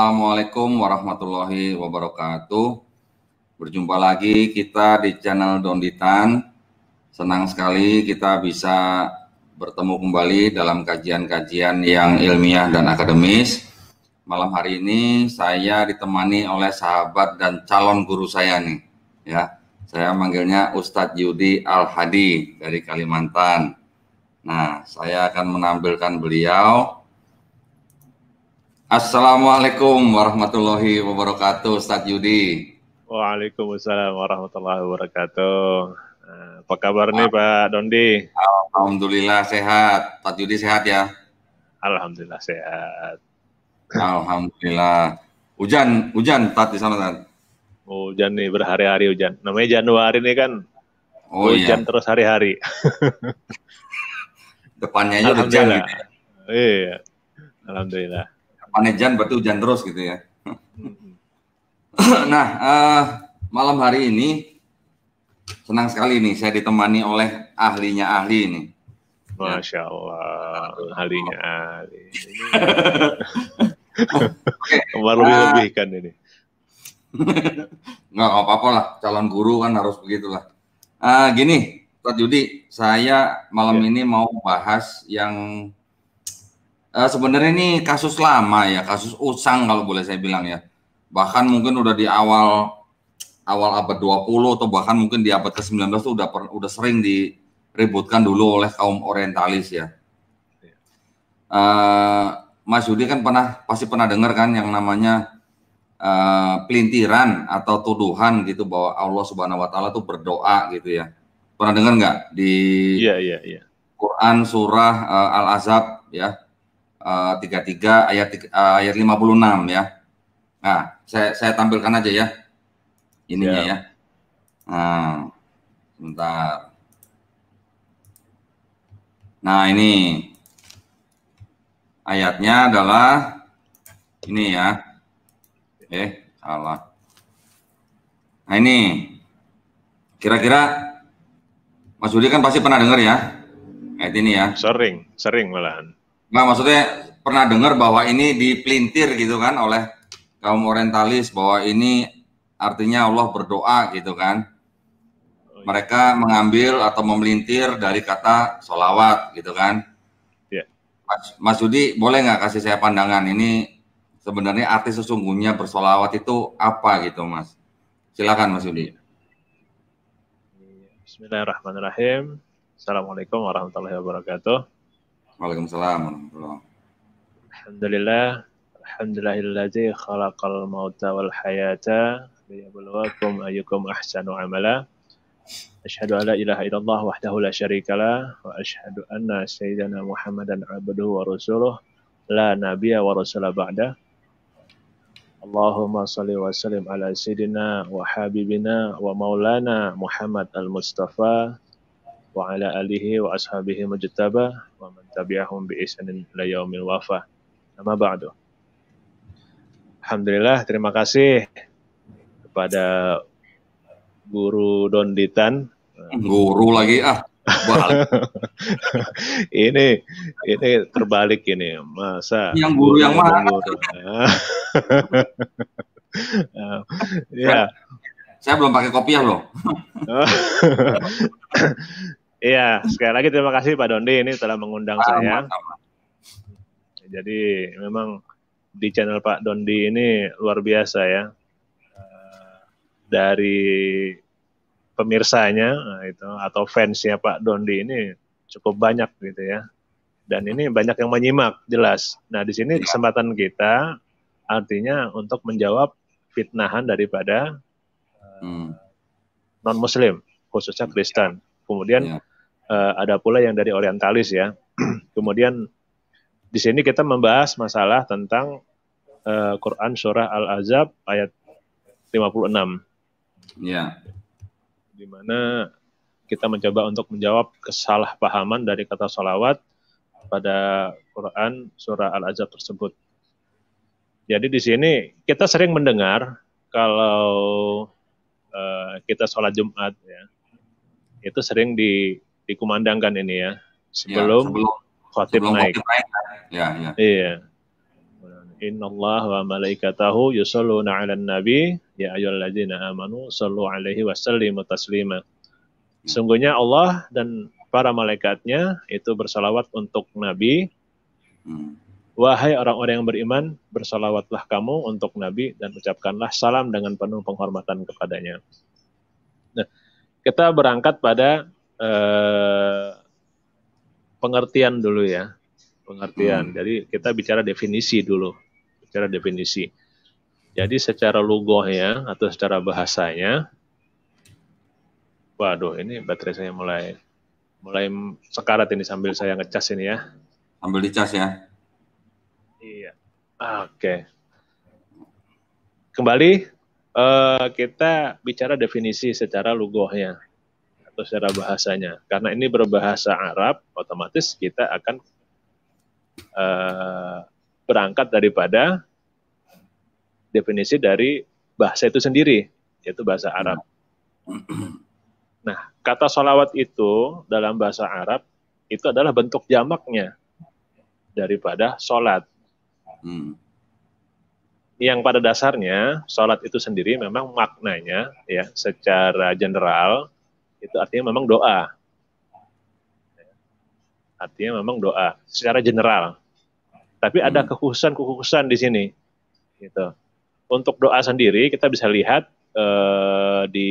Assalamualaikum warahmatullahi wabarakatuh. Berjumpa lagi kita di channel Donditan. Senang sekali kita bisa bertemu kembali dalam kajian-kajian yang ilmiah dan akademis. Malam hari ini saya ditemani oleh sahabat dan calon guru saya nih. Ya, saya manggilnya Ustadz Yudi Al-Hadi dari Kalimantan. Nah, saya akan menampilkan beliau. Assalamualaikum warahmatullahi wabarakatuh, Ustadz Yudi. Waalaikumsalam warahmatullahi wabarakatuh. Apa kabar nih Pak Dondi? Alhamdulillah sehat. Pak Yudi sehat ya? Alhamdulillah sehat. Alhamdulillah. Hujan Tat di sana, Tat? Hujan nih, berhari-hari hujan. Namanya Januari nih kan, hujan iya. terus hari-hari. Depannya aja hujan gitu ya? Iya, alhamdulillah. Depannya hujan berarti hujan terus gitu ya? Nah, malam hari ini senang sekali nih saya ditemani oleh ahlinya ahli ini. Masya Allah, ahlinya ahli. Baru lebihkan ini. Nggak apa-apa lah, calon guru kan harus begitulah. Gini, Pak Yudi, saya malam ini mau bahas yang sebenarnya ini kasus lama ya, kasus usang kalau boleh saya bilang ya. Bahkan mungkin udah di awal abad 20 atau bahkan mungkin di abad ke-19 itu udah sering diributkan dulu oleh kaum orientalis ya. Mas Yudi kan pasti pernah dengar kan yang namanya pelintiran atau tuduhan gitu bahwa Allah Subhanahu wa taala tuh berdoa gitu ya. Pernah dengar nggak di Quran surah Al-Ahzab ya, 33 ayat 56 ya. Nah, saya tampilkan aja ya ininya ya. Nah, sebentar. Nah, ini ayatnya adalah ini ya. Salah. Nah, ini kira-kira Mas Budi kan pasti pernah dengar ya ayat ini ya. Sering malahan. Nah, maksudnya pernah dengar bahwa ini dipelintir gitu kan oleh kaum orientalis bahwa ini artinya Allah berdoa gitu kan. Mereka mengambil atau memelintir dari kata sholawat gitu kan. Mas Yudi boleh nggak kasih saya pandangan ini sebenarnya arti sesungguhnya bersolawat itu apa gitu Mas? Silakan Mas Yudi. Bismillahirrahmanirrahim. Assalamualaikum warahmatullahi wabarakatuh. Waalaikumsalam warahmatullahi wabarakatuh. Alhamdulillahilladzi khalaqal mauta wal hayata liyabluwakum ayyukum ahsanu amala. Asyhadu an la ilaha illallah wahdahu la syarikalah wa asyhadu anna sayyidana Muhammadan abduhu wa rasuluh la nabiyya wa rasula ba'da. Allahumma shalli wa sallim ala sayyidina wa habibina wa maulana Muhammad al-Mustafa wa ala alihi wa ashabihi mujtaba wa man tabi'ahum bi ihsanin ila yaumil wafah. Amma ba'du. Alhamdulillah, terima kasih kepada Guru Donditan. Guru lagi ini terbalik ini, masa yang guru yang mana? Ya. Saya belum pakai kopiah loh. Iya, sekali lagi terima kasih Pak Dondi ini telah mengundang saya. Jadi memang di channel Pak Dondi ini luar biasa ya. Dari pemirsanya itu atau fansnya Pak Dondi ini cukup banyak gitu ya. Dan ini banyak yang menyimak jelas. Nah, di sini kesempatan kita artinya untuk menjawab fitnahan daripada non-muslim, khususnya Kristen. Kemudian ada pula yang dari orientalis ya. Kemudian di sini kita membahas masalah tentang Quran surah Al-Ahzab ayat 56. Ya. Di mana kita mencoba untuk menjawab kesalahpahaman dari kata sholawat pada Quran surah Al-Ahzab tersebut. Jadi di sini kita sering mendengar kalau kita sholat Jumat ya, itu sering dikumandangkan ini ya sebelum khotib naik. Ya. Iya. Innallaha wa malaikatahu yusholluna 'alan nabi ya ayyuhalladzina amanu shallu 'alaihi wa sallimu taslima. Sungguhnya Allah dan para malaikatnya itu bersalawat untuk Nabi. Wahai orang-orang yang beriman, bersalawatlah kamu untuk Nabi dan ucapkanlah salam dengan penuh penghormatan kepadanya. Nah, kita berangkat pada pengertian dulu ya. Pengertian. Jadi kita bicara definisi dulu. Bicara definisi. Jadi secara lugohnya atau secara bahasanya, waduh ini baterai saya mulai sekarat ini sambil saya ngecas ini ya. Sambil dicas ya. Iya. Oke. Kembali kita bicara definisi secara lugohnya atau secara bahasanya. Karena ini berbahasa Arab, otomatis kita akan berangkat daripada definisi dari bahasa itu sendiri, yaitu bahasa Arab. Nah, kata sholawat itu dalam bahasa Arab itu adalah bentuk jamaknya daripada sholat. Yang pada dasarnya sholat itu sendiri memang maknanya ya secara general itu artinya memang doa. Artinya memang doa secara general. Tapi ada kekhususan di sini. Gitu. Untuk doa sendiri kita bisa lihat di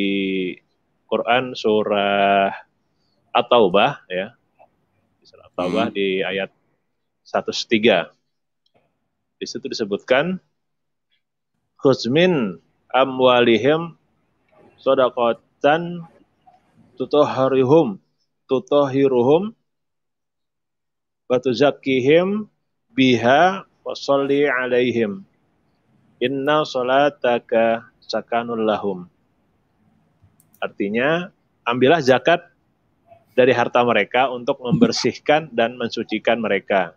Quran surah At-Taubah ya. Surah At-Taubah di ayat 103. Di situ disebutkan khuzmin amwalihim shadaqatan tutahhiruhum wa tuzakkihim biha wa sholli alaihim inna sholataka sakanul lahum. Artinya, ambillah zakat dari harta mereka untuk membersihkan dan mensucikan mereka.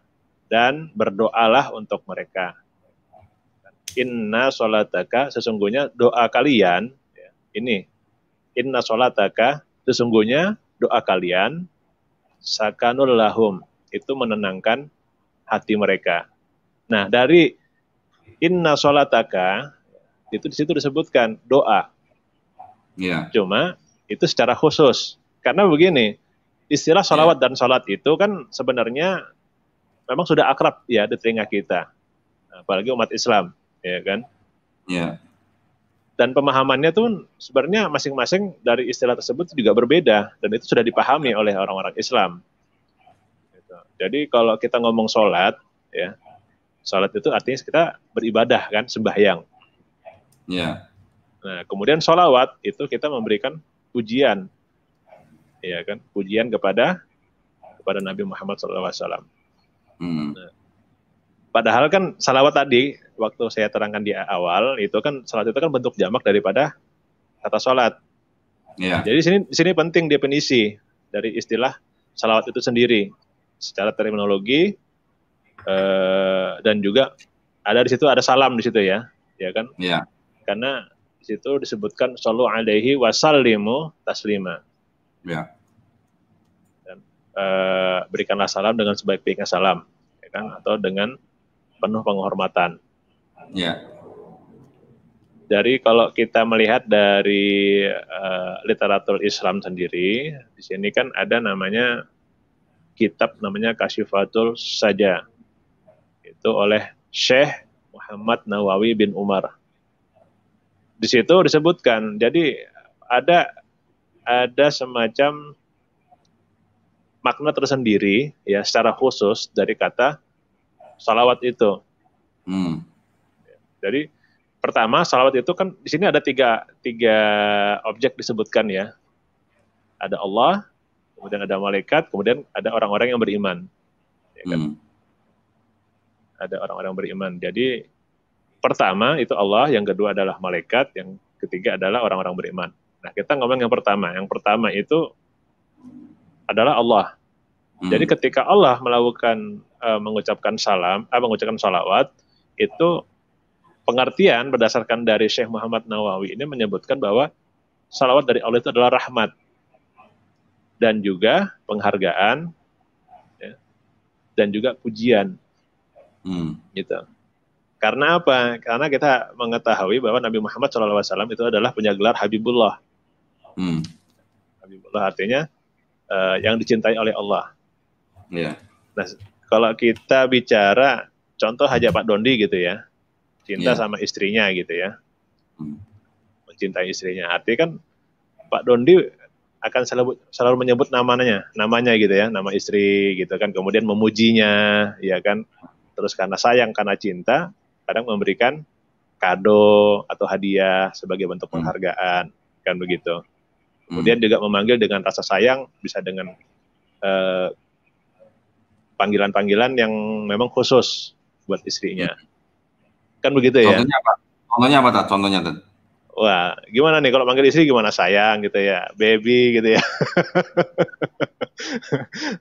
Dan berdoalah untuk mereka. Inna sholataka, sesungguhnya doa kalian, ini, inna sholataka, sesungguhnya doa kalian, sakanul lahum, itu menenangkan hati mereka. Nah, dari inna sholataka, itu di situ disebutkan doa. Cuma itu secara khusus. Karena begini, istilah sholawat dan sholat itu kan sebenarnya memang sudah akrab ya di telinga kita. Apalagi umat Islam, ya kan? Dan pemahamannya tuh sebenarnya masing-masing dari istilah tersebut juga berbeda. Dan itu sudah dipahami oleh orang-orang Islam. Jadi kalau kita ngomong sholat, ya, sholat itu artinya kita beribadah kan, sembahyang. Nah, kemudian sholawat itu kita memberikan pujian, ya kan, pujian kepada Nabi Muhammad SAW. Nah, padahal kan salawat tadi waktu saya terangkan di awal itu kan salat itu kan bentuk jamak daripada kata sholat. Jadi di sini penting definisi dari istilah salawat itu sendiri secara terminologi dan juga ada di situ ada salam di situ ya kan? Karena di situ disebutkan shollu alaihi wa sallimu taslima. Dan berikanlah salam dengan sebaik-baiknya salam, ya kan? Atau dengan penuh penghormatan. Dari kalau kita melihat dari literatur Islam sendiri, di sini kan ada namanya kitab namanya Kasyifatul Saja. Itu oleh Syekh Muhammad Nawawi bin Umar. Di situ disebutkan, jadi ada semacam makna tersendiri ya secara khusus dari kata salawat itu. Jadi pertama salawat itu kan di sini ada tiga objek disebutkan ya. Ada Allah, kemudian ada malaikat, kemudian ada orang-orang yang beriman. Ya kan? Ada orang-orang beriman. Jadi pertama itu Allah, yang kedua adalah malaikat, yang ketiga adalah orang-orang beriman. Nah, kita ngomong yang pertama. Yang pertama itu adalah Allah. Jadi ketika Allah melakukan mengucapkan salawat, itu pengertian berdasarkan dari Syekh Muhammad Nawawi ini menyebutkan bahwa salawat dari Allah itu adalah rahmat dan juga penghargaan ya, dan juga pujian. Gitu. Karena apa? Karena kita mengetahui bahwa Nabi Muhammad SAW itu adalah punya gelar Habibullah. Habibullah artinya yang dicintai oleh Allah. Yeah. Nah, kalau kita bicara contoh Haja Pak Dondi gitu ya, cinta sama istrinya gitu ya, mencintai istrinya. Artinya kan Pak Dondi akan selalu menyebut namanya gitu ya, nama istri gitu kan, kemudian memujinya, ya kan. Terus karena sayang, karena cinta, kadang memberikan kado atau hadiah sebagai bentuk penghargaan, kan begitu. Kemudian juga memanggil dengan rasa sayang, bisa dengan panggilan-panggilan yang memang khusus buat istrinya. Kan begitu ya? Contohnya apa? Contohnya apa, Tad? Contohnya, Tad? Wah, gimana nih kalau manggil istri gimana? Sayang gitu ya, baby gitu ya.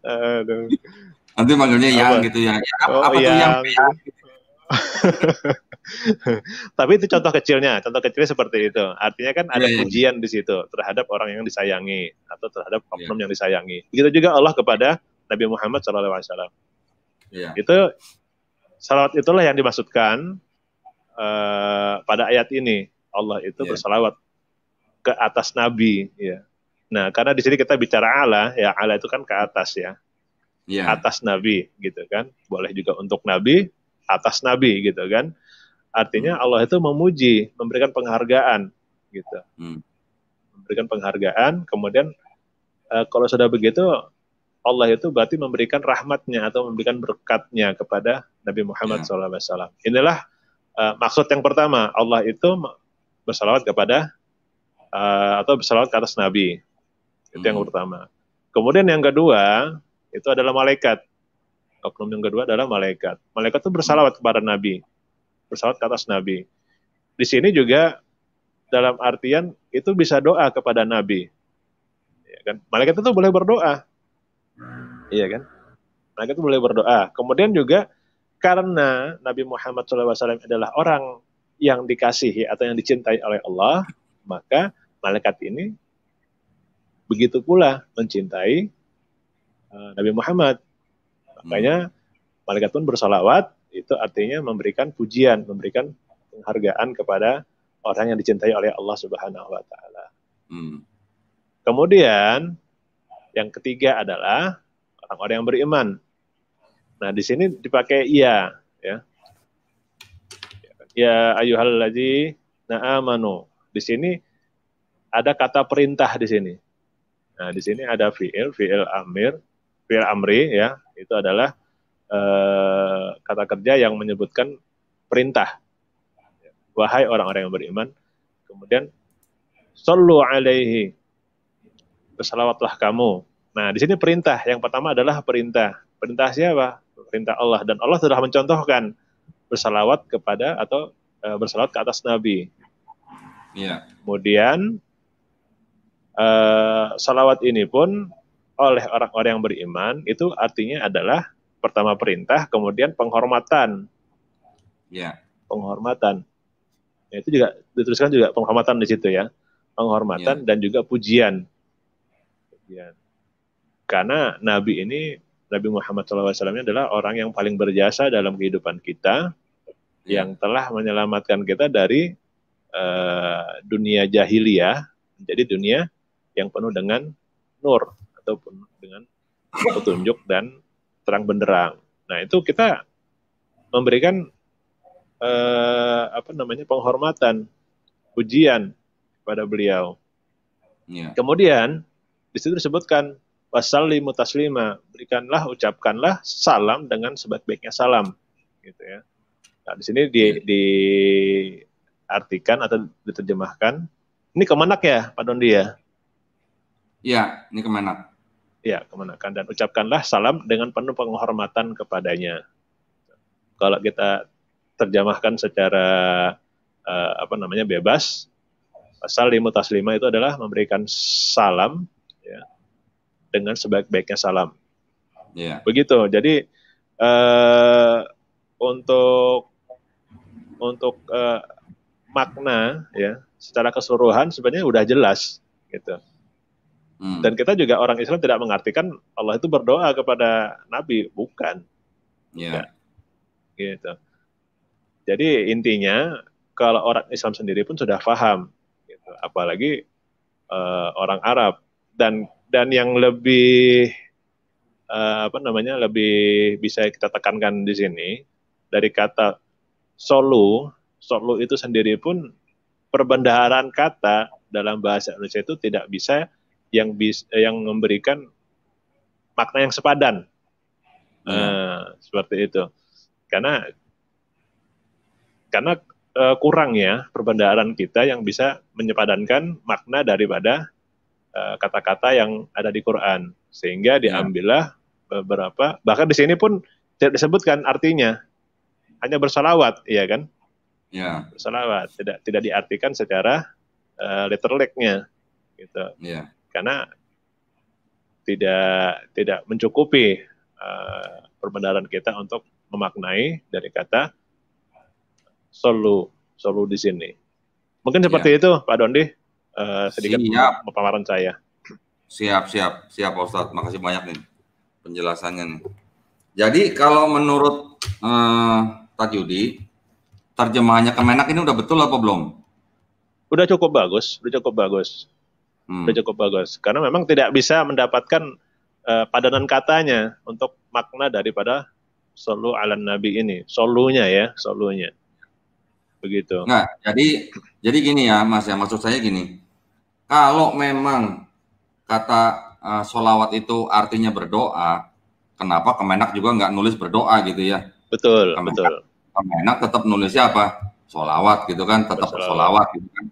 Aduh. Nanti manggilnya yang Apa? gitu ya. Oh, Apa tuh yang? Tapi itu contoh kecilnya seperti itu. Artinya kan ada pujian di situ terhadap orang yang disayangi atau terhadap oknum yang disayangi. Begitu juga Allah kepada Nabi Muhammad SAW. Itu salawat itulah yang dimaksudkan pada ayat ini. Allah itu bersalawat ke atas Nabi. Ya. Nah, karena di sini kita bicara Allah, ya Allah itu kan ke atas ya. Atas Nabi gitu kan. Boleh juga untuk Nabi, atas Nabi gitu kan. Artinya Allah itu memuji, memberikan penghargaan gitu. Memberikan penghargaan, kemudian kalau sudah begitu Allah itu berarti memberikan rahmatnya atau memberikan berkatnya kepada Nabi Muhammad SAW. Inilah maksud yang pertama, Allah itu bersalawat kepada atau bersalawat ke atas Nabi. Itu yang pertama. Kemudian yang kedua, itu adalah malaikat. Oknum yang kedua adalah malaikat. Malaikat itu bersalawat kepada Nabi. Bersalawat ke atas Nabi. Di sini juga dalam artian itu bisa doa kepada Nabi. Ya kan? Malaikat itu boleh berdoa. Iya kan? Malaikat itu boleh berdoa. Kemudian juga karena Nabi Muhammad SAW adalah orang yang dikasihi atau yang dicintai oleh Allah, maka malaikat ini begitu pula mencintai Nabi Muhammad. Makanya malaikat pun bersalawat, itu artinya memberikan pujian, memberikan penghargaan kepada orang yang dicintai oleh Allah Subhanahu wa taala. Kemudian yang ketiga adalah orang-orang yang beriman. Nah, di sini dipakai ya. Ya ayyuhalladzina amanu. Di sini ada kata perintah di sini. Nah, di sini ada fi'il amri ya. Itu adalah kata kerja yang menyebutkan perintah. Wahai orang-orang yang beriman. Kemudian sallu alaihi. Bersalawatlah kamu. Nah, di sini perintah. Yang pertama adalah perintah. Perintah siapa? Perintah Allah. Dan Allah sudah mencontohkan bersalawat kepada atau bersalawat ke atas Nabi. Kemudian salawat ini pun oleh orang-orang yang beriman itu artinya adalah pertama perintah, kemudian penghormatan. Penghormatan. Itu juga dituliskan juga penghormatan di situ ya. Penghormatan dan juga pujian. Karena Nabi Muhammad SAW ini adalah orang yang paling berjasa dalam kehidupan kita, yang telah menyelamatkan kita dari dunia jahiliyah menjadi dunia yang penuh dengan nur atau penuh dengan petunjuk dan terang benderang. Nah, itu kita memberikan penghormatan, pujian kepada beliau. Kemudian di situ disebutkan wasallimu taslima, ucapkanlah salam dengan sebaik-baiknya salam, gitu ya. Nah, di sini diartikan atau diterjemahkan. Ini Kemenak ya, Pak Dondi ya? Iya, ini Kemenak. Ya, Kemenakan. Dan ucapkanlah salam dengan penuh penghormatan kepadanya. Kalau kita terjemahkan secara bebas, wasallimu taslima itu adalah memberikan salam ya, dengan sebaik-baiknya salam. Begitu. Jadi untuk makna ya secara keseluruhan sebenarnya udah jelas gitu. Dan kita juga orang Islam tidak mengartikan Allah itu berdoa kepada Nabi, bukan. Ya. Gitu. Jadi intinya kalau orang Islam sendiri pun sudah paham, gitu. Apalagi orang Arab, dan yang lebih lebih bisa kita tekankan di sini dari kata solu itu sendiri pun perbendaharaan kata dalam bahasa Indonesia itu tidak bisa yang memberikan makna yang sepadan. Seperti itu. Karena kurang ya perbendaharaan kita yang bisa menyepadankan makna daripada kata-kata yang ada di Quran, sehingga diambillah beberapa, bahkan di sini pun tidak disebutkan artinya, hanya bersalawat, ya kan? Ya. Bersalawat, tidak diartikan secara literalnya, gitu. Ya. Karena tidak mencukupi perbendaharaan kita untuk memaknai dari kata solu di sini. Mungkin seperti itu, Pak Dondi. Sedikit pemaparan saya. Siap Pak Ustadz. Makasih banyak nih penjelasannya nih. Jadi kalau menurut Tad Yudi, terjemahannya Kemenak ini udah betul apa belum? Udah cukup bagus. Udah cukup bagus. Karena memang tidak bisa mendapatkan padanan katanya untuk makna daripada solu ala nabi ini. Solunya. Begitu. Nah, jadi gini ya Mas ya, maksud saya gini. Kalau memang kata sholawat itu artinya berdoa, kenapa Kemenak juga nggak nulis berdoa gitu ya? Betul. Kemenak tetap nulisnya apa? Sholawat gitu kan, tetap sholawat gitu kan.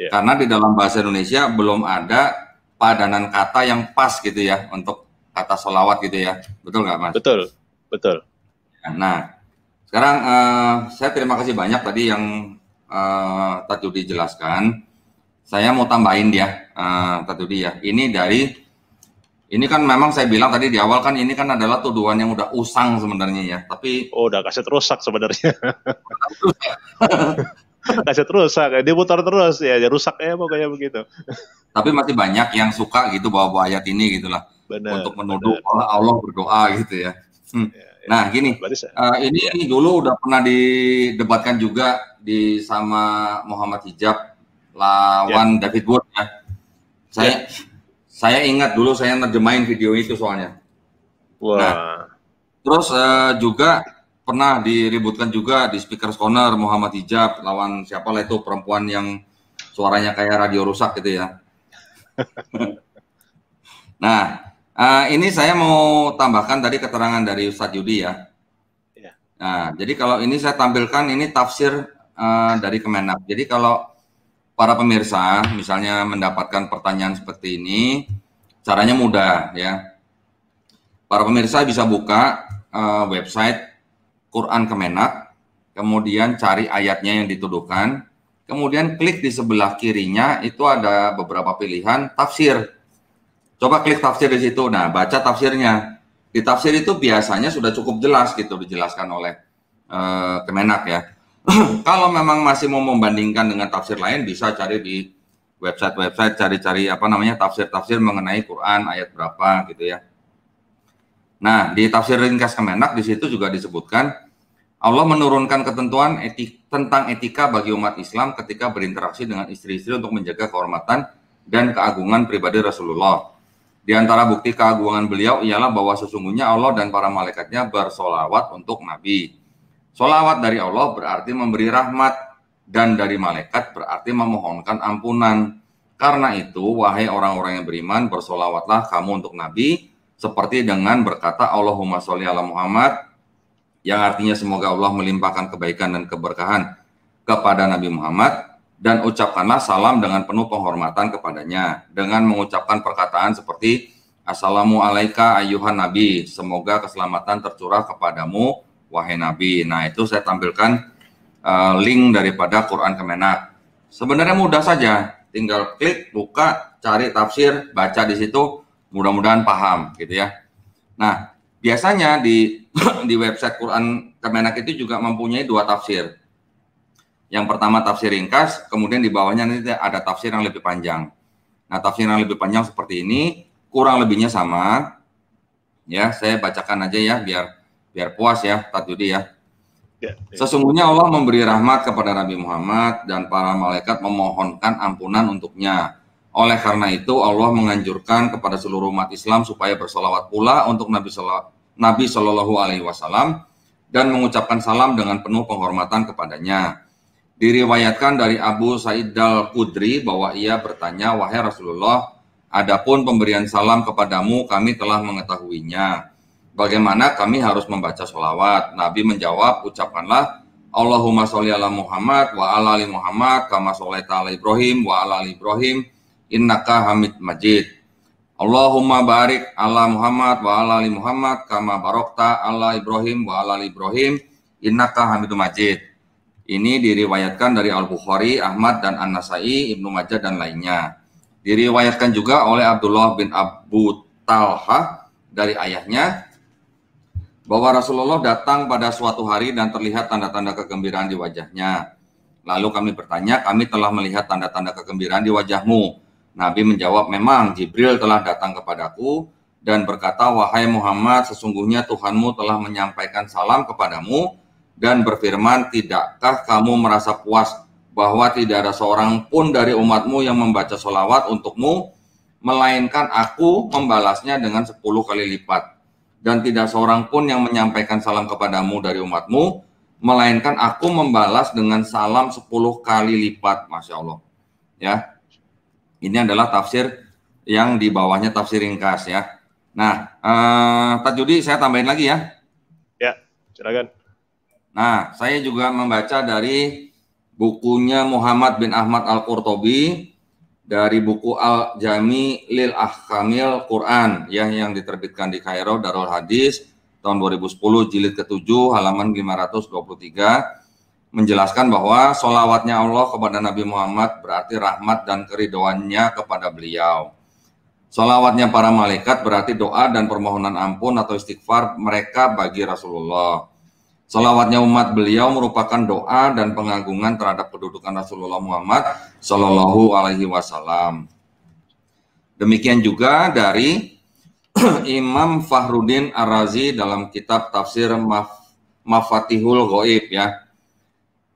Ya. Karena di dalam bahasa Indonesia belum ada padanan kata yang pas gitu ya untuk kata sholawat gitu ya. Betul nggak Mas? Betul. Nah, sekarang saya terima kasih banyak tadi yang Tad Yudi jelaskan. Saya mau tambahin dia, Tad Yudi ya. Ini kan memang saya bilang tadi di awal kan ini kan adalah tuduhan yang udah usang sebenarnya ya. Tapi udah kaset rusak sebenarnya. Kaset rusak, diputar terus ya, rusak ya pokoknya begitu. Tapi masih banyak yang suka gitu bawa ayat ini gitulah. Untuk menuduh Allah berdoa gitu ya. Nah gini, ini dulu udah pernah didebatkan juga sama Muhammad Hijab lawan David Wood ya. Saya ingat dulu saya nerjemahin video itu soalnya. Wah. Nah, terus juga pernah diributkan juga di Speaker's Corner Muhammad Hijab lawan siapa lah itu perempuan yang suaranya kayak radio rusak gitu ya. Nah, ini saya mau tambahkan tadi keterangan dari Ustadz Yudi ya. Nah, jadi kalau ini saya tampilkan ini tafsir dari Kemenak. Jadi kalau para pemirsa misalnya mendapatkan pertanyaan seperti ini, caranya mudah ya. Para pemirsa bisa buka website Quran Kemenak, kemudian cari ayatnya yang dituduhkan, kemudian klik di sebelah kirinya itu ada beberapa pilihan tafsir. Coba klik tafsir di situ. Nah, baca tafsirnya. Di tafsir itu biasanya sudah cukup jelas gitu dijelaskan oleh Kemenak ya. Kalau memang masih mau membandingkan dengan tafsir lain, bisa cari di website cari-cari tafsir-tafsir mengenai Quran ayat berapa gitu ya. Nah, di tafsir ringkas Kemenak di situ juga disebutkan Allah menurunkan ketentuan tentang etika bagi umat Islam ketika berinteraksi dengan istri-istri untuk menjaga kehormatan dan keagungan pribadi Rasulullah. Di antara bukti keagungan beliau ialah bahwa sesungguhnya Allah dan para malaikatnya bersolawat untuk Nabi. Solawat dari Allah berarti memberi rahmat, dan dari malaikat berarti memohonkan ampunan. Karena itu, wahai orang-orang yang beriman, bersolawatlah kamu untuk Nabi, seperti dengan berkata Allahumma sholli ala Muhammad, yang artinya semoga Allah melimpahkan kebaikan dan keberkahan kepada Nabi Muhammad, dan ucapkanlah salam dengan penuh penghormatan kepadanya, dengan mengucapkan perkataan seperti Assalamu alaika ayyuhan Nabi, semoga keselamatan tercurah kepadamu, wahai Nabi. Nah, itu saya tampilkan link daripada Quran Kemenak. Sebenarnya mudah saja, tinggal klik, buka, cari tafsir, baca di situ, mudah-mudahan paham gitu ya. Nah, biasanya di website Quran Kemenak itu juga mempunyai dua tafsir. Yang pertama tafsir ringkas, kemudian di bawahnya nanti ada tafsir yang lebih panjang. Nah, tafsir yang lebih panjang seperti ini, kurang lebihnya sama. Ya, saya bacakan aja ya biar puas ya, Tad Yudi ya. Sesungguhnya Allah memberi rahmat kepada Nabi Muhammad dan para malaikat memohonkan ampunan untuknya. Oleh karena itu Allah menganjurkan kepada seluruh umat Islam supaya bersolawat pula untuk Nabi Shallallahu Alaihi Wasallam dan mengucapkan salam dengan penuh penghormatan kepadanya. Diriwayatkan dari Abu Sa'id Al-Khudri bahwa ia bertanya, wahai Rasulullah, adapun pemberian salam kepadamu kami telah mengetahuinya. Bagaimana kami harus membaca sholawat? Nabi menjawab, ucapkanlah Allahumma sholli ala Muhammad wa ala ali Muhammad kama sholaita ala Ibrahim wa ala ali Ibrahim innaka Hamid Majid. Allahumma barik ala Muhammad wa ala ali Muhammad kama barokta ala Ibrahim wa ala ali Ibrahim innaka Hamidum Majid. Ini diriwayatkan dari Al-Bukhari, Ahmad dan An-Nasai, Ibnu Majah dan lainnya. Diriwayatkan juga oleh Abdullah bin Abu Talha dari ayahnya bahwa Rasulullah datang pada suatu hari dan terlihat tanda-tanda kegembiraan di wajahnya. Lalu kami bertanya, kami telah melihat tanda-tanda kegembiraan di wajahmu. Nabi menjawab, memang Jibril telah datang kepadaku dan berkata, wahai Muhammad, sesungguhnya Tuhanmu telah menyampaikan salam kepadamu dan berfirman, tidakkah kamu merasa puas bahwa tidak ada seorang pun dari umatmu yang membaca sholawat untukmu, melainkan aku membalasnya dengan 10 kali lipat. Dan tidak seorang pun yang menyampaikan salam kepadamu dari umatmu, melainkan aku membalas dengan salam 10 kali lipat. Masya Allah. Ya, ini adalah tafsir yang di bawahnya tafsir ringkas ya. Nah, Pak Judi saya tambahin lagi ya. Ya, silakan. Nah, saya juga membaca dari bukunya Muhammad bin Ahmad Al-Qurtubi, dari buku Al-Jami lil Ahkamil Quran ya, yang diterbitkan di Kairo Darul Hadis tahun 2010 jilid ke-7 halaman 523, menjelaskan bahwa sholawatnya Allah kepada Nabi Muhammad berarti rahmat dan keridhoannya kepada beliau. Sholawatnya para malaikat berarti doa dan permohonan ampun atau istighfar mereka bagi Rasulullah. Sholawatnya umat beliau merupakan doa dan pengagungan terhadap kedudukan Rasulullah Muhammad Shallallahu Alaihi Wasallam. Demikian juga dari Imam Fakhruddin Ar-Razi dalam kitab Tafsir Mafatihul Ghaib ya.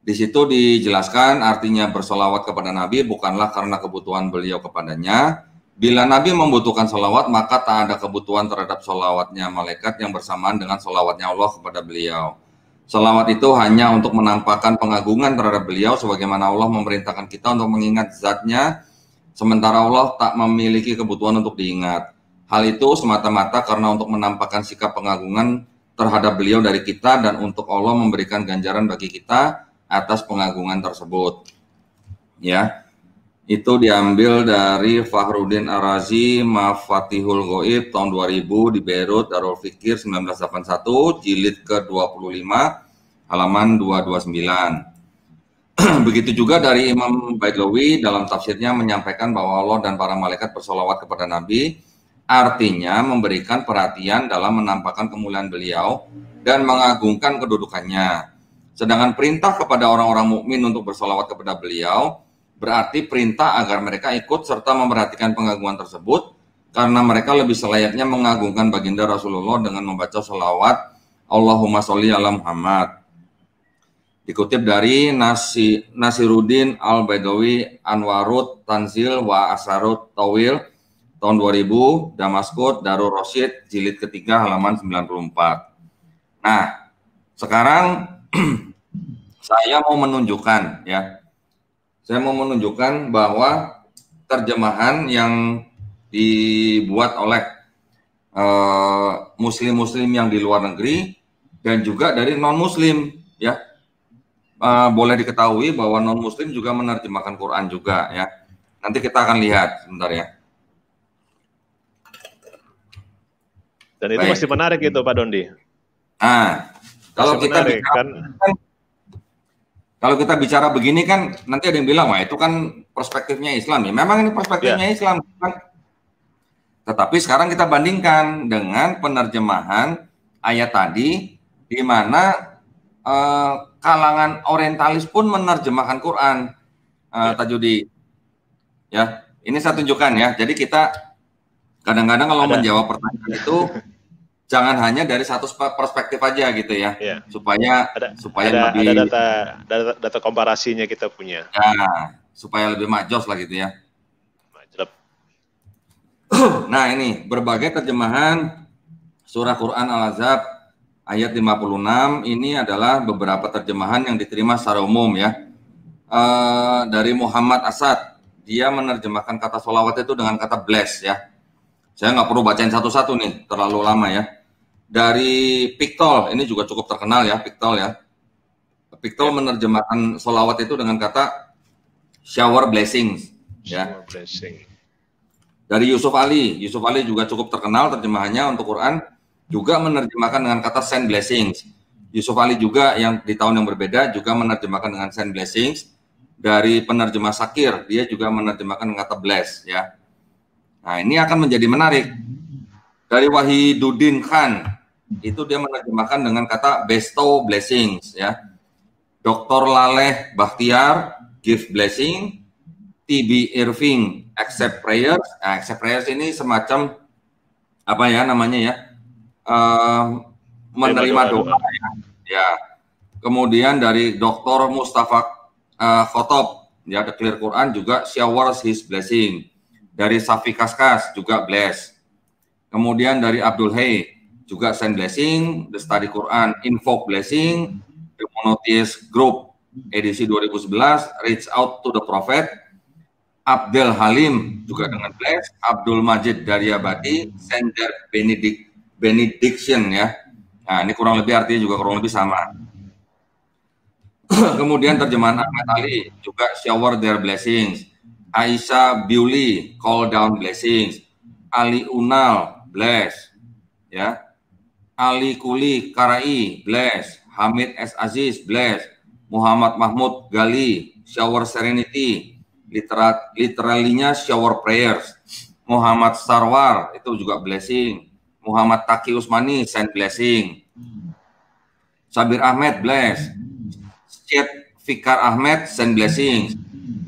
Di situ dijelaskan artinya bersolawat kepada Nabi bukanlah karena kebutuhan beliau kepadanya. Bila Nabi membutuhkan solawat, maka tak ada kebutuhan terhadap solawatnya malaikat yang bersamaan dengan solawatnya Allah kepada beliau. Salawat itu hanya untuk menampakkan pengagungan terhadap beliau sebagaimana Allah memerintahkan kita untuk mengingat zatnya, sementara Allah tak memiliki kebutuhan untuk diingat. Hal itu semata-mata karena untuk menampakkan sikap pengagungan terhadap beliau dari kita dan untuk Allah memberikan ganjaran bagi kita atas pengagungan tersebut. Ya, itu diambil dari Fakhruddin Ar-Razi Mafatihul Ghaib tahun 2000 di Beirut Darul Fikir 1981 jilid ke-25 halaman 229. Begitu juga dari Imam Bailawi dalam tafsirnya menyampaikan bahwa Allah dan para malaikat bersolawat kepada Nabi artinya memberikan perhatian dalam menampakkan kemuliaan beliau dan mengagungkan kedudukannya. Sedangkan perintah kepada orang-orang mukmin untuk bersolawat kepada beliau berarti perintah agar mereka ikut serta memperhatikan pengagungan tersebut karena mereka lebih selayaknya mengagungkan baginda Rasulullah dengan membaca sholawat Allahumma sholli ala Muhammad. Dikutip dari Nasiruddin Al-Baidawi Anwarut Tanzil wa Asarut Tawil tahun 2000 Damaskut Darul Rasyid jilid ketiga halaman 94. Nah, sekarang saya mau menunjukkan ya. Saya mau menunjukkan bahwa terjemahan yang dibuat oleh muslim-muslim yang di luar negeri dan juga dari non-muslim ya, boleh diketahui bahwa non-muslim juga menerjemahkan Quran juga ya. Nanti kita akan lihat sebentar ya. Dan itu masih menarik itu Pak Dondi. Nah, kalau kita kalau kita bicara begini kan nanti ada yang bilang, wah itu kan perspektifnya Islam ya. Memang ini perspektifnya Islam. Kan? Tetapi sekarang kita bandingkan dengan penerjemahan ayat tadi, di mana kalangan orientalis pun menerjemahkan Quran, Tajudi. Ya, ini saya tunjukkan ya. Jadi kita kadang-kadang kalau menjawab pertanyaan itu, jangan hanya dari satu perspektif aja gitu ya, Ya. supaya ada data komparasinya kita punya. Ya, supaya lebih majos lah gitu ya. Nah ini berbagai terjemahan surah Quran Al-Ahzab ayat 56 ini adalah beberapa terjemahan yang diterima secara umum ya. Dari Muhammad Asad, dia menerjemahkan kata sholawat itu dengan kata bless ya. Saya nggak perlu bacain satu-satu nih, terlalu lama ya. Dari Pictol, ini juga cukup terkenal ya, Pictol ya. Pictol menerjemahkan sholawat itu dengan kata shower blessings ya. Shower blessing. Dari Yusuf Ali juga cukup terkenal terjemahannya untuk Quran, juga menerjemahkan dengan kata send blessings. Yusuf Ali juga yang di tahun yang berbeda juga menerjemahkan dengan send blessings. Dari penerjemah Sakir, dia juga menerjemahkan dengan kata bless ya. Nah ini akan menjadi menarik. Dari Wahiduddin Khan, itu dia menerjemahkan dengan kata bestow blessings ya. Dr. Laleh Bakhtiar give blessing. TB Irving accept prayers. Nah, accept prayers ini semacam apa ya namanya ya, menerima doa ya. Kemudian dari Dr. Mustafa Khotob ya, The Clear Quran juga showers his blessing. Dari Safi Kaskas juga bless. Kemudian dari Abdul Hay juga send blessing. The Study Quran invoke blessing. The Monotheist Group edisi 2011 reach out to the prophet. Abdul Halim juga dengan bless. Abdul Majid Daryabadi send their benediction ya. Nah ini kurang lebih artinya juga kurang lebih sama. Kemudian terjemahan Ahmad Ali juga shower their blessings. Aisyah Biuli call down blessings. Ali Unal bless ya. Ali Kuli Karai bless. Hamid S Aziz bless. Muhammad Mahmud Gali shower serenity. Literalinya shower prayers. Muhammad Sarwar itu juga blessing. Muhammad Taki Usmani send blessing. Sabir Ahmed bless. Syed Fikar Ahmed send blessings.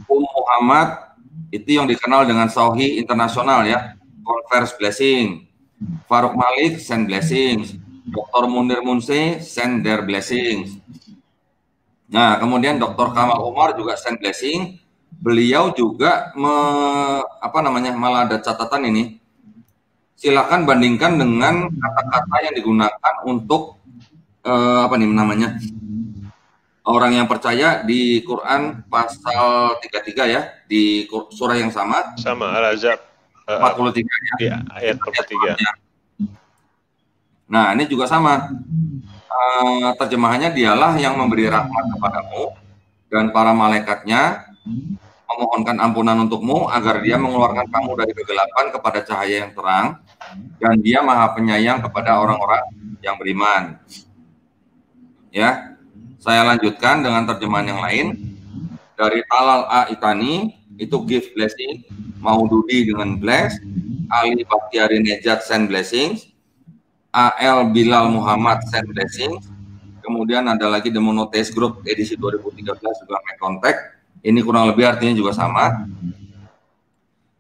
Muhammad itu yang dikenal dengan Sauhi Internasional ya, converse blessing. Faruk Malik send blessings. Dr. Munir Munse send their blessings. Nah kemudian Dr. Kamal Umar juga send blessing. Beliau juga malah ada catatan ini. Silakan bandingkan dengan kata-kata yang digunakan untuk orang yang percaya di Quran pasal 33 ya, di surah yang sama. Sama Al-Ahzab 43 ya. Ayat 43. Nah, ini juga sama. Terjemahannya dialah yang memberi rahmat kepadamu dan para malaikatnya memohonkan ampunan untukmu agar dia mengeluarkan kamu dari kegelapan kepada cahaya yang terang, dan dia maha penyayang kepada orang-orang yang beriman. Ya, saya lanjutkan dengan terjemahan yang lain. Dari Talal A. Itani, itu give blessing. Maududi dengan bless. Ali Bakhtiari Nejat send blessings. A.L. Bilal Muhammad send blessings. Kemudian ada lagi The Monotheist Group edisi 2013 juga make contact. Ini kurang lebih artinya juga sama.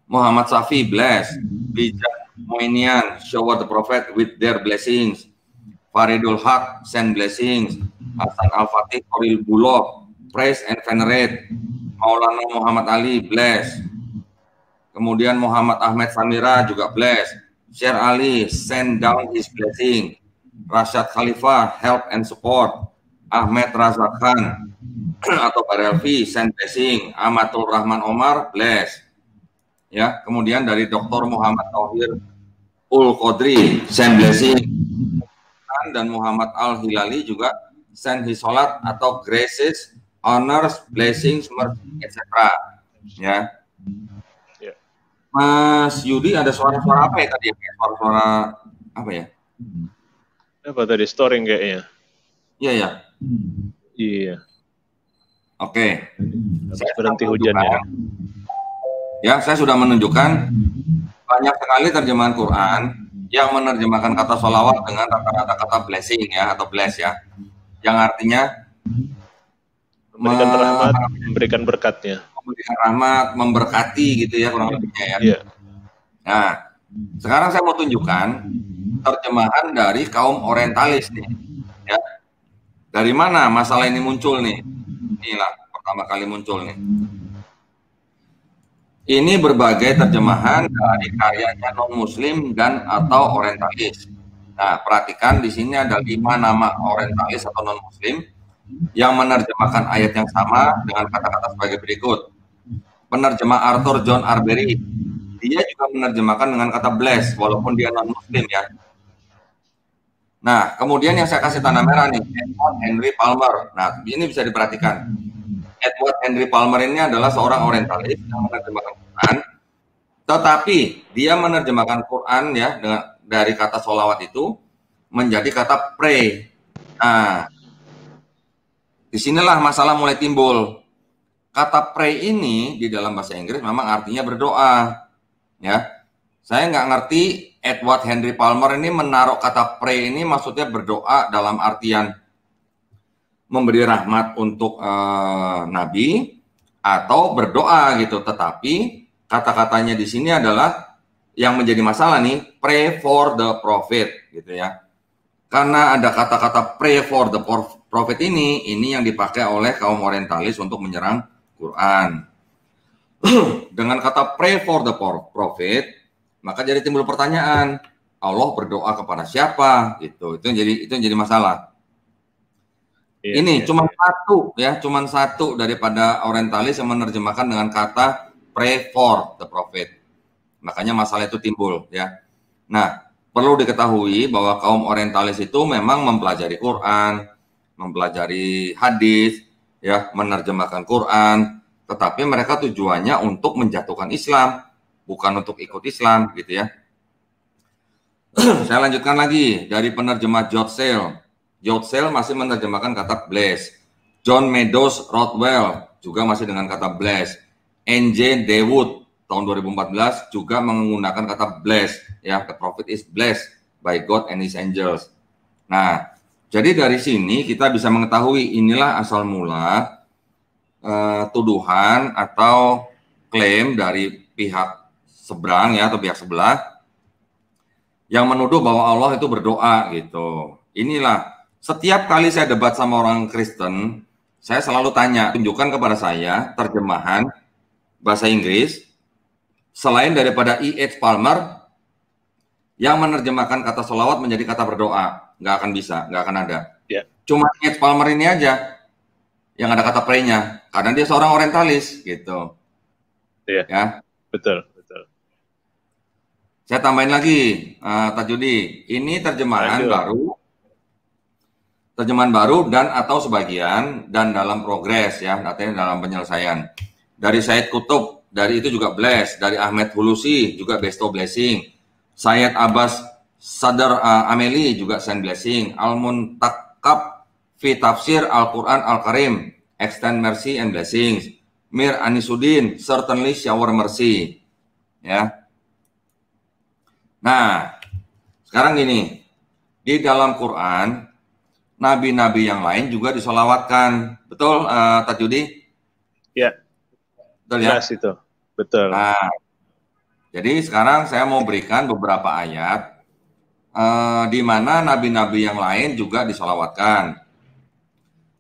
Muhammad Safi bless. Bijak Moinian shower the prophet with their blessings. Faridul Haq send blessings. Hasan Al-Fatih Koril Bulog praise and venerate. Maulana Muhammad Ali bless. Kemudian Muhammad Ahmed Samira juga bless. Syekh Ali send down his blessing. Rashad Khalifah help and support. Ahmed Razak Khan atau Barelvi send blessing. Amatul Rahman Omar bless. Ya, kemudian dari Dr. Muhammad Tauhir Ul Qadri send blessing. Dan Muhammad Al Hilali juga send his salat atau graces, honors, blessings, etc. Ya. Mas Yudi, ada suara-suara apa ya tadi? Suara-suara apa ya? Apa tadi, storing kayaknya? Iya ya. Iya. Oke. Saya berhenti hujannya. Ya, saya sudah menunjukkan banyak sekali terjemahan Quran yang menerjemahkan kata sholawat dengan rata-rata kata blessing ya atau bless ya, yang artinya memberikan rahmat, memberikan berkatnya, memberikan rahmat, memberkati gitu ya kurang lebihnya ya. Yeah. Nah, sekarang saya mau tunjukkan terjemahan dari kaum orientalis nih. Ya. Dari mana masalah ini muncul nih? Inilah pertama kali muncul nih. Ini berbagai terjemahan dari karyanya non-muslim dan atau orientalis. Nah, perhatikan di sini ada 5 nama orientalis atau non-muslim yang menerjemahkan ayat yang sama dengan kata-kata sebagai berikut. Penerjemah Arthur John Arbery, dia juga menerjemahkan dengan kata bless, walaupun dia non-muslim ya. Nah, kemudian yang saya kasih tanda merah nih, Edward Henry Palmer. Nah, ini bisa diperhatikan. Edward Henry Palmer ini adalah seorang orientalis yang menerjemahkan Quran, tetapi dia menerjemahkan Quran ya dengan dari kata sholawat itu menjadi kata pray. Nah, disinilah masalah mulai timbul. Kata pray ini di dalam bahasa Inggris memang artinya berdoa. Ya, saya nggak ngerti Edward Henry Palmer ini menaruh kata pray ini maksudnya berdoa dalam artian memberi rahmat untuk Nabi atau berdoa gitu. Tetapi kata-katanya di sini adalah yang menjadi masalah nih, pray for the prophet gitu ya. Karena ada kata-kata pray for the prophet ini yang dipakai oleh kaum orientalis untuk menyerang Quran. Dengan kata pray for the prophet, maka jadi timbul pertanyaan, Allah berdoa kepada siapa gitu. Itu yang jadi masalah. Ini cuma satu ya, cuma satu daripada orientalis yang menerjemahkan dengan kata pray for the prophet. Makanya masalah itu timbul ya. Nah, perlu diketahui bahwa kaum orientalis itu memang mempelajari Quran, mempelajari hadis, ya, menerjemahkan Quran, tetapi mereka tujuannya untuk menjatuhkan Islam, bukan untuk ikut Islam gitu ya. Saya lanjutkan lagi dari penerjemah George Sale. George Sale masih menerjemahkan kata bless. John Meadows Rothwell juga masih dengan kata bless. N.J. Dewood tahun 2014 juga menggunakan kata bless. Ya, the prophet is blessed by God and his angels. Nah, jadi dari sini kita bisa mengetahui inilah asal mula tuduhan atau klaim dari pihak seberang ya atau pihak sebelah yang menuduh bahwa Allah itu berdoa gitu. Inilah setiap kali saya debat sama orang Kristen, saya selalu tanya, tunjukkan kepada saya terjemahan bahasa Inggris selain daripada E.H. Palmer yang menerjemahkan kata sholawat menjadi kata berdoa. Nggak akan bisa, nggak akan ada. Yeah. Cuma E.H. Palmer ini aja yang ada kata pray-nya, karena dia seorang orientalis gitu. Iya, yeah. Ya. Betul. Saya tambahin lagi, Tajudi, ini terjemahan baru dan atau sebagian dan dalam progres ya, artinya dalam penyelesaian. Dari Said Kutub, dari itu juga bless, dari Ahmed Hulusi juga bestow blessing, Syed Abbas Sadar Ameli juga send blessing, Al-Muntakab fi Tafsir Al-Quran Al-Karim, extend mercy and blessings, Mir Anisudin, certainly shower mercy. Ya. Nah, sekarang gini, di dalam Quran nabi-nabi yang lain juga disolawatkan, betul, Tajudi? Ya, betul ya. Yes, itu, betul. Nah, jadi sekarang saya mau berikan beberapa ayat di mana nabi-nabi yang lain juga disolawatkan.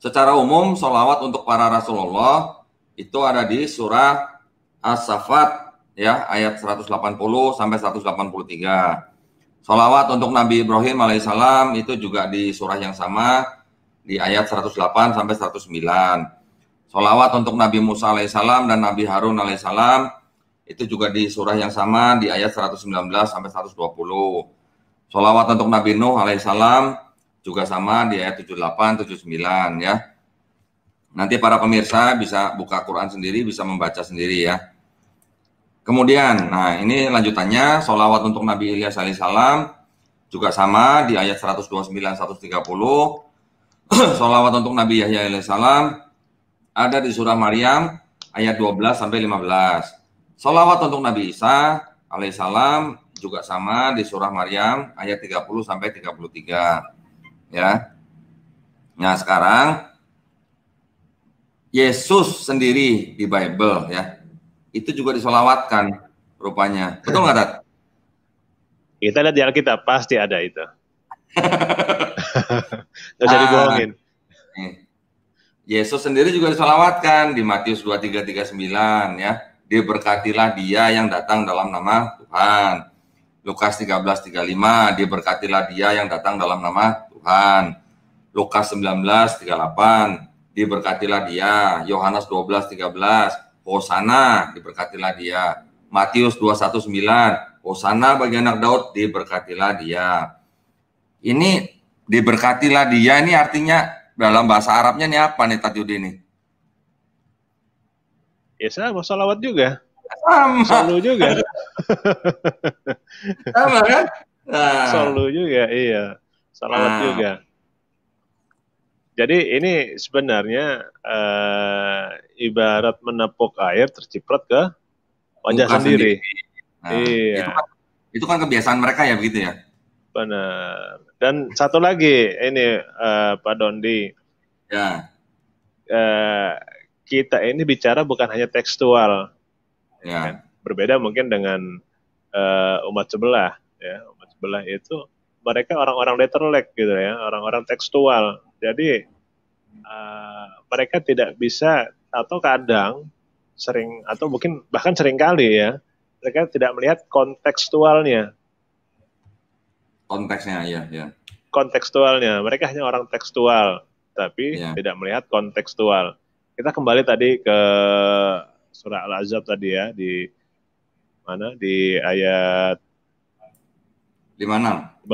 Secara umum, solawat untuk para Rasulullah itu ada di surah As-Saffat ya, ayat 180 sampai 183. Sholawat untuk Nabi Ibrahim alaihissalam itu juga di surah yang sama di ayat 108 sampai 109. Sholawat untuk Nabi Musa alaihissalam dan Nabi Harun alaihissalam itu juga di surah yang sama di ayat 119 sampai 120. Sholawat untuk Nabi Nuh alaihissalam juga sama di ayat 78, 79 ya. Nanti para pemirsa bisa buka Quran sendiri, bisa membaca sendiri ya. Kemudian, nah ini lanjutannya, sholawat untuk Nabi Ilyas alaihissalam juga sama di ayat 129, 130. Sholawat untuk Nabi Yahya alaihissalam ada di surah Maryam ayat 12 sampai 15. Sholawat untuk Nabi Isa alaihissalam juga sama di surah Maryam ayat 30 sampai 33. Ya. Nah sekarang Yesus sendiri di Bible ya. Itu juga disolawatkan rupanya. Betul nggak, Tat? Kita lihat di Alkitab, pasti ada itu. Nggak usah dibohongin. Yesus sendiri juga disalawatkan di Matius 23:39 ya. Diberkatilah dia yang datang dalam nama Tuhan. Lukas 13:35, diberkatilah dia yang datang dalam nama Tuhan. Lukas 19:38, diberkatilah dia. Yohanes 12:13, Hosana, diberkatilah dia. Matius 21:9, Hosana bagi anak Daud, diberkatilah dia. Ini diberkatilah dia ini artinya dalam bahasa Arabnya ini apa nih Tajuddin ini? Ya sama, salawat juga. Sama. Solu juga. Sama kan? Nah. Solu juga, iya. Salawat juga. Jadi ini sebenarnya ibarat menepuk air terciprat ke wajah sendiri. Nah, iya. Itu kan kebiasaan mereka ya begitu ya? Benar. Dan satu lagi ini Pak Dondi. Ya. Kita ini bicara bukan hanya tekstual. Ya. Kan? Berbeda mungkin dengan umat sebelah. Ya, umat sebelah itu mereka orang-orang letterlek gitu ya, orang-orang tekstual. Jadi mereka tidak bisa atau kadang sering atau mungkin bahkan sering kali ya mereka tidak melihat kontekstualnya. Konteksnya ya. Kontekstualnya, mereka hanya orang tekstual tapi tidak melihat kontekstual. Kita kembali tadi ke surah Al-Ahzab tadi ya di mana di ayat 56.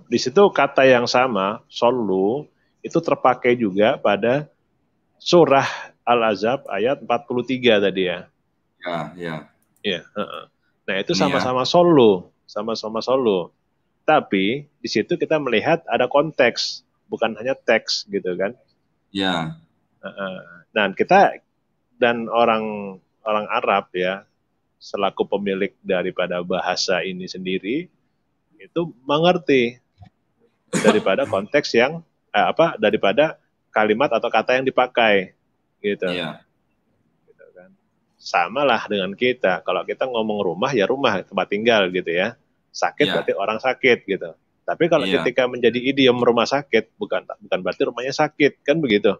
Di situ kata yang sama, solu, itu terpakai juga pada surah Al-Ahzab ayat 43 tadi ya. Ya. Nah itu sama-sama solu, sama-sama solu. Tapi di situ kita melihat ada konteks, bukan hanya teks gitu kan. Ya. Nah kita dan orang Arab ya, selaku pemilik daripada bahasa ini sendiri itu mengerti daripada konteks yang daripada kalimat atau kata yang dipakai gitu. Iya. Gitu kan. Sama lah dengan kita. Kalau kita ngomong rumah ya rumah tempat tinggal gitu ya. Sakit berarti orang sakit gitu. Tapi kalau ketika menjadi idiom rumah sakit bukan berarti rumahnya sakit kan begitu.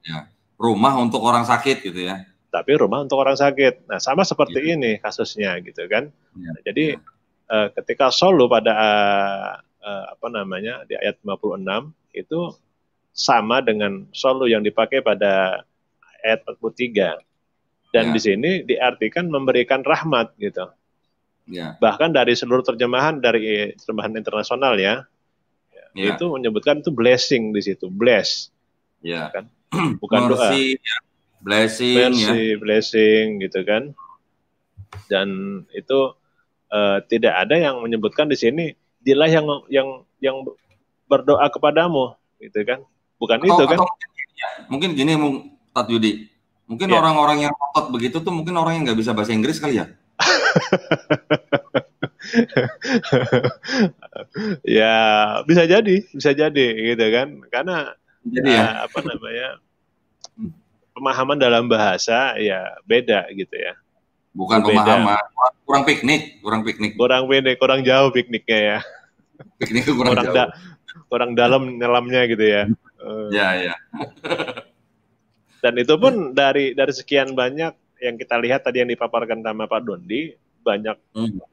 Iya. Rumah untuk orang sakit gitu ya. Tapi rumah untuk orang sakit. Nah, sama seperti ini kasusnya gitu kan. Nah, jadi ketika solu pada di ayat 56 itu sama dengan solu yang dipakai pada ayat 43. Dan di sini diartikan memberikan rahmat gitu. Bahkan dari seluruh terjemahan dari terjemahan internasional ya. Itu menyebutkan itu blessing di situ, bless. Kan? Bukan doa. Blessing gitu kan. Dan itu tidak ada yang menyebutkan di sini dialah yang berdoa kepadamu gitu kan. Bukan itu kan. Mungkin gini Tat Yudi. Mungkin orang-orang yang otot begitu tuh mungkin orang yang nggak bisa bahasa Inggris kali ya. Ya bisa jadi gitu kan. Karena pemahaman dalam bahasa ya beda gitu ya. Bukan pemahaman, kurang piknik. Kurang jauh pikniknya ya. Pikniknya kurang jauh. Kurang dalam nyelamnya gitu ya. Ya. Dan itu pun dari sekian banyak yang kita lihat tadi yang dipaparkan sama Pak Dondi, banyak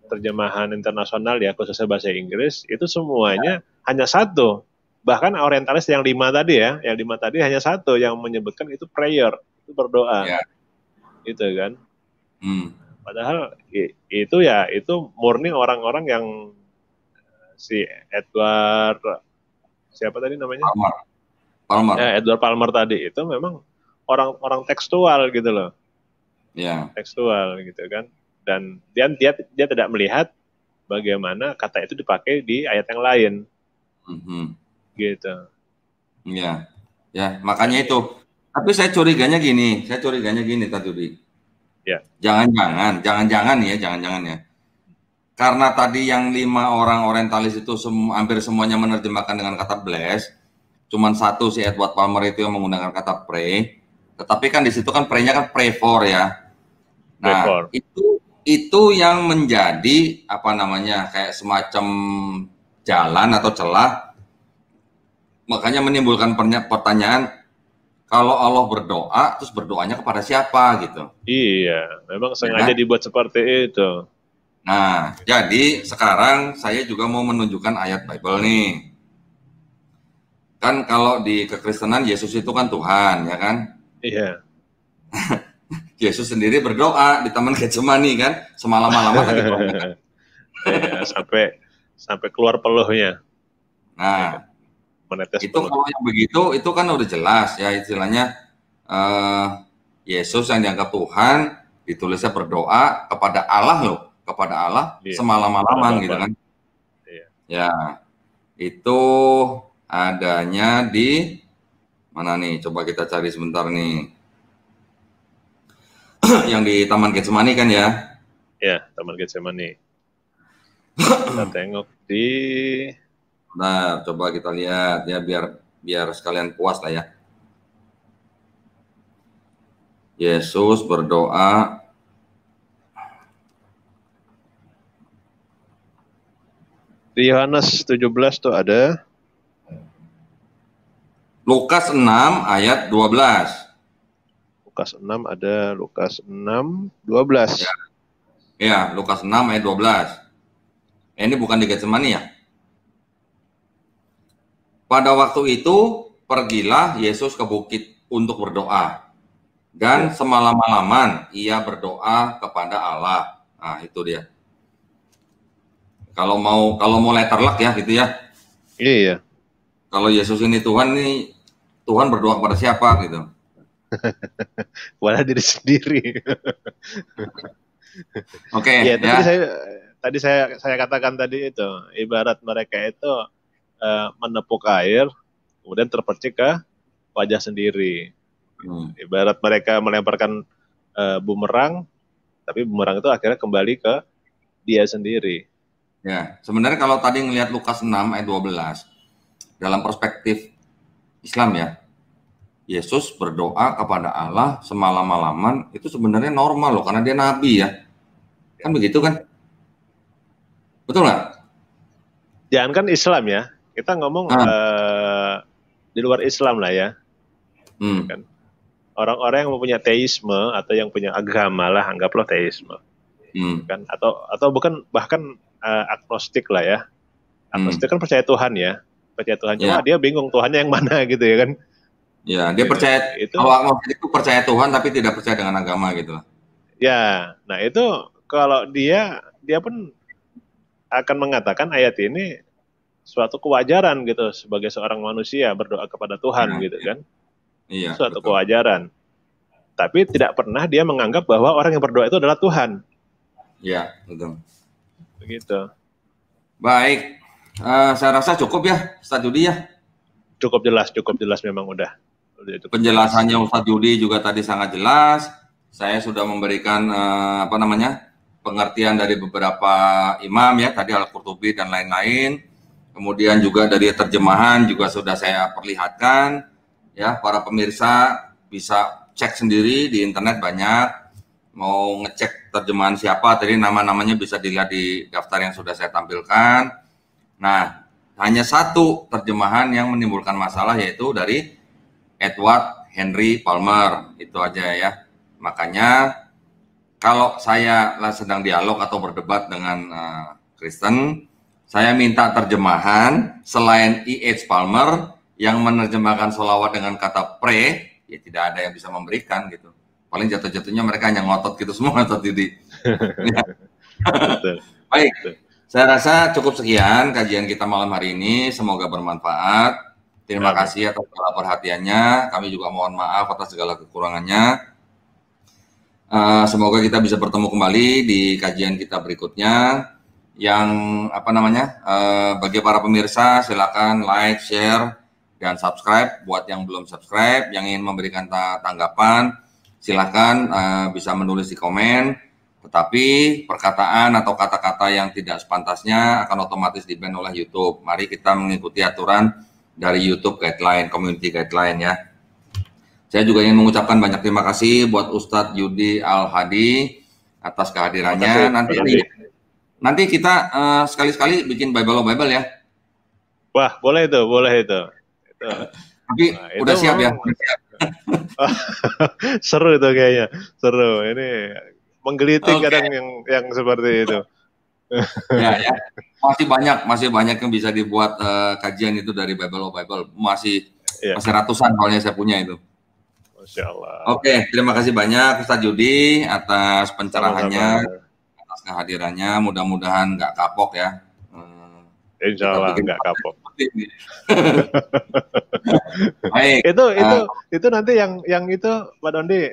terjemahan internasional ya khususnya bahasa Inggris itu semuanya hanya satu. Bahkan orientalis yang 5 tadi ya, yang 5 tadi hanya satu yang menyebutkan itu prayer, itu berdoa, gitu kan. Padahal itu murni orang-orang yang si Edward siapa tadi namanya? Palmer. Ya, Edward Palmer tadi itu memang orang tekstual gitu loh. Tekstual gitu kan. Dan dia tidak melihat bagaimana kata itu dipakai di ayat yang lain. Gitu. Ya, makanya itu. Tapi saya curiganya gini tadi. Ya. Jangan-jangan ya. Karena tadi yang 5 orang orientalis itu hampir semuanya menerjemahkan dengan kata bless. Cuman satu si Edward Palmer itu yang menggunakan kata pray. Tetapi kan di situ kan pray-nya kan pray for ya. Nah, itu yang menjadi apa namanya kayak semacam jalan atau celah, makanya menimbulkan pertanyaan, kalau Allah berdoa terus berdoanya kepada siapa gitu. Iya, memang sengaja dibuat seperti itu. Nah, jadi sekarang saya juga mau menunjukkan ayat Bible nih. Kan kalau di kekristenan Yesus itu kan Tuhan, ya kan? Iya. Yesus sendiri berdoa di Taman Getsemani kan, semalam-malaman lagi doa. Iya, sampai keluar peluhnya. Nah, menetes itu kalau yang begitu itu kan udah jelas ya, istilahnya Yesus yang dianggap Tuhan ditulisnya berdoa kepada Allah loh, kepada Allah semalam-malaman gitu kan. Iya. Ya, itu adanya di mana nih? Coba kita cari sebentar nih. Yang di Taman Getsemani kan ya? Ya, Taman Getsemani. Kita tengok di. Nah, coba kita lihat ya biar sekalian puas lah ya. Yesus berdoa. Di Yohanes 17 tuh ada. Lukas 6 ayat 12. Lukas 6 ada, Lukas 6, 12. Ya, Lukas 6 ayat 12. Ini bukan di Getsemani ya? Pada waktu itu, pergilah Yesus ke bukit untuk berdoa. Dan semalam-malaman ia berdoa kepada Allah. Nah, itu dia. Kalau mau letterlock ya gitu ya. Iya. Kalau Yesus ini Tuhan berdoa kepada siapa gitu. Kepada diri sendiri. Oke. Ya, tadi saya katakan tadi itu, ibarat mereka itu menepuk air, kemudian terpercik ke wajah sendiri. Ibarat mereka melemparkan bumerang, tapi bumerang itu akhirnya kembali ke dia sendiri. Ya, sebenarnya kalau tadi ngelihat Lukas 6 ayat 12, dalam perspektif Islam ya, Yesus berdoa kepada Allah semalam-malaman itu sebenarnya normal loh, karena dia nabi ya. Kan begitu kan? Betul nggak? Jangan kan Islam ya, kita ngomong di luar Islam lah ya. Kan? Orang-orang yang mempunyai teisme atau yang punya agama lah, anggaplah teisme. Kan? Atau bukan bahkan agnostik lah ya. Agnostik kan percaya Tuhan ya. Percaya Tuhan, cuma dia bingung Tuhannya yang mana gitu ya kan. Ya, dia percaya, kalau agnostik itu percaya Tuhan tapi tidak percaya dengan agama gitu. Ya, nah itu kalau dia pun akan mengatakan ayat ini suatu kewajaran gitu sebagai seorang manusia berdoa kepada Tuhan gitu kan. Iya. Suatu kewajaran. Tapi tidak pernah dia menganggap bahwa orang yang berdoa itu adalah Tuhan. Iya, betul. Begitu. Baik, saya rasa cukup ya, Ustadz Yudi ya. Cukup jelas memang udah. Penjelasannya Ustadz Yudi juga tadi sangat jelas. Saya sudah memberikan pengertian dari beberapa imam ya, tadi Al-Qurtubi dan lain-lain. Kemudian juga dari terjemahan juga sudah saya perlihatkan. Ya, para pemirsa bisa cek sendiri di internet banyak. Mau ngecek terjemahan siapa, tadi nama-namanya bisa dilihat di daftar yang sudah saya tampilkan. Nah, hanya satu terjemahan yang menimbulkan masalah, yaitu dari Edward Henry Palmer. Itu aja ya. Makanya kalau saya sedang dialog atau berdebat dengan Kristen, saya minta terjemahan selain E.H. Palmer yang menerjemahkan sholawat dengan kata pray, ya tidak ada yang bisa memberikan gitu. Paling jatuh-jatuhnya mereka hanya ngotot gitu semua, ngotot jadi. Ya. Baik, saya rasa cukup sekian kajian kita malam hari ini. Semoga bermanfaat. Terima kasih atas segala perhatiannya. Kami juga mohon maaf atas segala kekurangannya. Semoga kita bisa bertemu kembali di kajian kita berikutnya. Yang bagi para pemirsa silakan like, share, dan subscribe. Buat yang belum subscribe, yang ingin memberikan tanggapan, silakan bisa menulis di komen. Tetapi perkataan atau kata-kata yang tidak sepantasnya akan otomatis di-ban oleh YouTube. Mari kita mengikuti aturan dari YouTube guideline, community guideline ya. Saya juga ingin mengucapkan banyak terima kasih buat Ustadz Yudi Al-Hadi atas kehadirannya. Nanti kita sekali-sekali bikin Bible ya. Wah, boleh itu. Tapi udah siap ya? Seru itu kayaknya, seru. Ini menggelitik kadang yang seperti itu. Ya, masih banyak yang bisa dibuat kajian itu dari Bible masih ratusan soalnya saya punya itu. Masya Allah. Oke, terima kasih banyak Ustaz Yudi atas pencerahannya, atas kehadirannya. Mudah-mudahan nggak kapok ya. Insya Allah nggak kapok. Baik. Itu nanti yang itu Pak Dondi,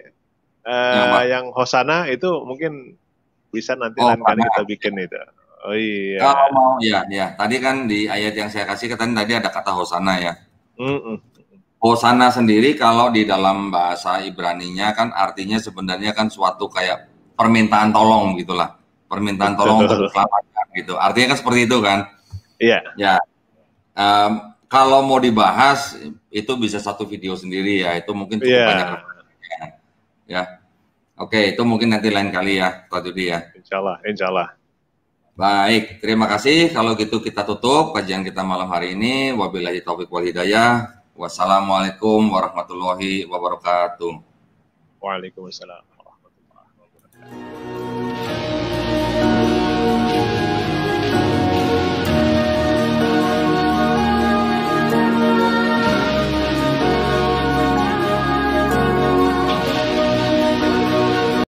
yang Hosana itu mungkin bisa nanti lain kali kita bikin itu. Oh iya. Kalau mau ya. Tadi kan di ayat yang saya kasih tadi ada kata Hosana ya. Hosana sendiri kalau di dalam bahasa Ibraninya kan artinya sebenarnya kan suatu kayak permintaan tolong gitulah. Permintaan tolong untuk diselamatkan gitu. Artinya kan seperti itu kan. Iya. Ya. Kalau mau dibahas itu bisa satu video sendiri ya. Itu mungkin cukup banyak. Ya. Oke, itu mungkin nanti lain kali ya, Pak Yudi ya. Insya Allah. Baik, terima kasih. Kalau gitu kita tutup kajian kita malam hari ini. Wabillahi taufiq wal hidayah. Wassalamualaikum warahmatullahi wabarakatuh. Waalaikumsalam.